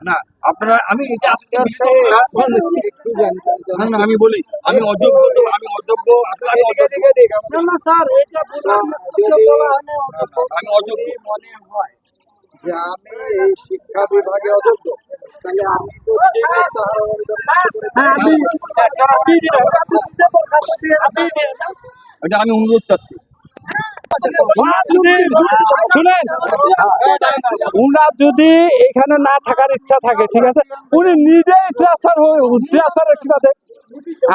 না আপনারা আমি এটা আসলে আমি বলি আমি অযোগ্য তো আমি অযোগ্য না স্যার এটা আমি অযোগ্য মনে হয় যে আমি এই শিক্ষা বিভাগে অযোগ্য, তাহলে আমি তো এটা আমি অনুরোধ চাচ্ছি। শুনেন, উনার যদি এখানে না থাকার ইচ্ছা থাকে, ঠিক আছে, উনি নিজেই ট্রান্সফারের কিভাবে,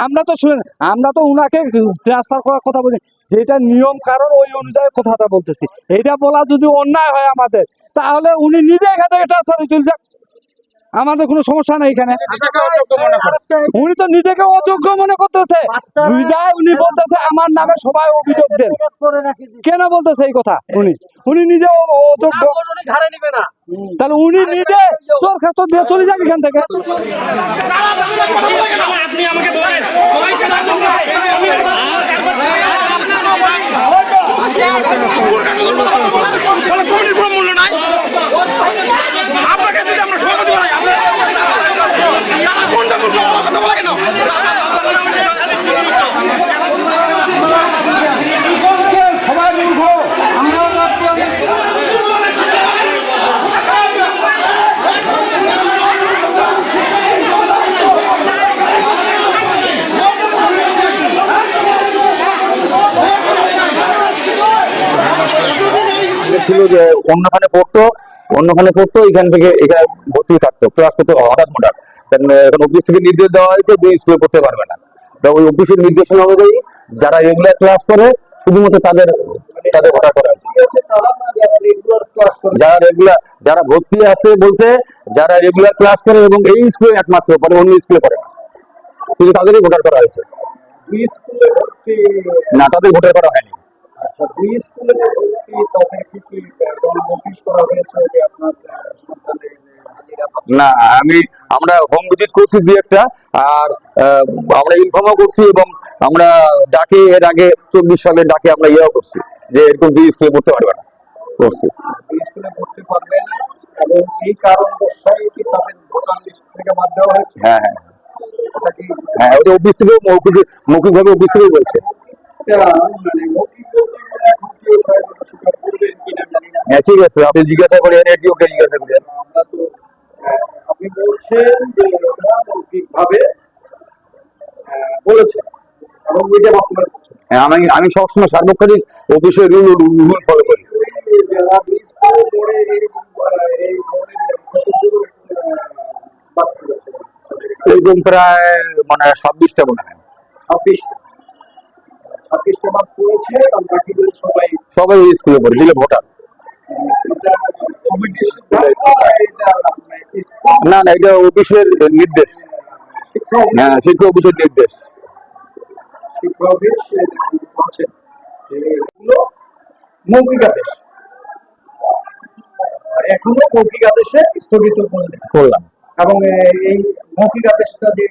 আমরা তো শুনেন, আমরা তো উনাকে ট্রান্সফার করার কথা বলি, যেটা নিয়ম কারণ ওই অনুযায়ী কথাটা বলতেছি। এটা বলা যদি অন্যায় হয় আমাদের, তাহলে উনি নিজে এখান থেকে ট্রান্সফার চলে যাক, আমাদের কোনো সমস্যা নেই এখানে। উনি তো নিজেকে অযোগ্য মনে করতেছে, উনি বলতেছে আমার নামে সবাই অভিযোগ দেন। কেন বলতেছে এই কথা? উনি নিজে অযোগ্য, তাহলে উনি নিজে দরখাস্ত দিয়ে চলে যাবে এখান থেকে। আপনি আমাকে বলেন মূল্য নাই আপনাকে যদি আমরা সভাপতি বানাই কোনটা কথা বলা কেন সবাই মূর্খ। ছিল যে অন্যখানে পড়তো এখান থেকে এখানে ভর্তি থাকতো, ক্লাস করতে হঠাৎ এখন অফিস থেকে নির্দেশ দেওয়া হয়েছে যে স্কুলে পড়তে পারবে না। তো ওই অফিসের নির্দেশনা অনুযায়ী যারা রেগুলার ক্লাস করে শুধুমাত্র তাদের ভোটার করা হয়েছে। যারা ভর্তি আছে বলতে যারা রেগুলার ক্লাস করে এবং এই স্কুলে একমাত্র পরে, অন্য স্কুলে করে না, শুধু তাদেরই ভোটার করা হয়েছে। না, তাদের ভোটার করা হয়নি। না, আমরা হোম ভিজিট করছি দুই একটা, আর আমরা ইনফর্মও করছি এবং আমরা ডাকে এর আগে 24 সালের ডাকে আমরা ইয়েও করছি যে এরকম দুই স্কুলে পড়তে পারবে না করছি। হ্যাঁ হ্যাঁ হ্যাঁ, ওটা অফিস থেকে মৌখিকভাবে অফিস থেকেই বলছে। হ্যাঁ ঠিক আছে, আপনি জিজ্ঞাসা করেন, এটিওকে জিজ্ঞাসা করেন। আপনি বলছেন যে ওরা মৌখিকভাবে বলেছে এবং ওইটা বাস্তবায়ন করছে। হ্যাঁ, আমি সবসময় সার্বক্ষণিক অফিসের রুল ফলো করি। এরকম প্রায় মানে 26টা মনে হয়। 26টা বাদ পড়েছে, সবাই স্কুলে পড়ে দিলে ভোটার। না না, এটা অফিসের নির্দেশ। হ্যাঁ, শিক্ষা অফিসের নির্দেশ। মৌখিক আদেশ এখনো মৌখিক আদেশে স্থগিত করলাম, এবং এই মৌখিক আদেশটা যে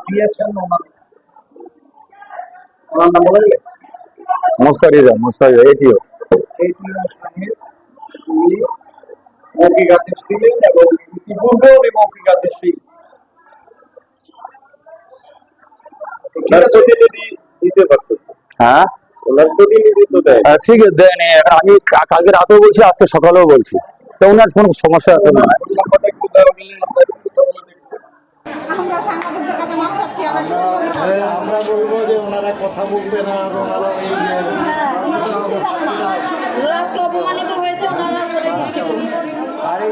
দিয়েছেন ওনার নাম বলে মুস্তারিজা এটিও মৌখিক আদেশ দিলেন এবং ইতিপূর্বে উনি মৌখিক আদেশ দিতে পারত। হ্যাঁ, ওনার প্রতিনিধিত্ব দেয়, ঠিক আছে দেন। আমি কালকে রাতেও বলছি, আজকে সকালেও বলছি, তো ওনার কোনো সমস্যা আছে না। আমরা বলবো যে ওনারা কথা বলবে না, আর ওনারা অপমানিত হয়েছে, ওনারা আরে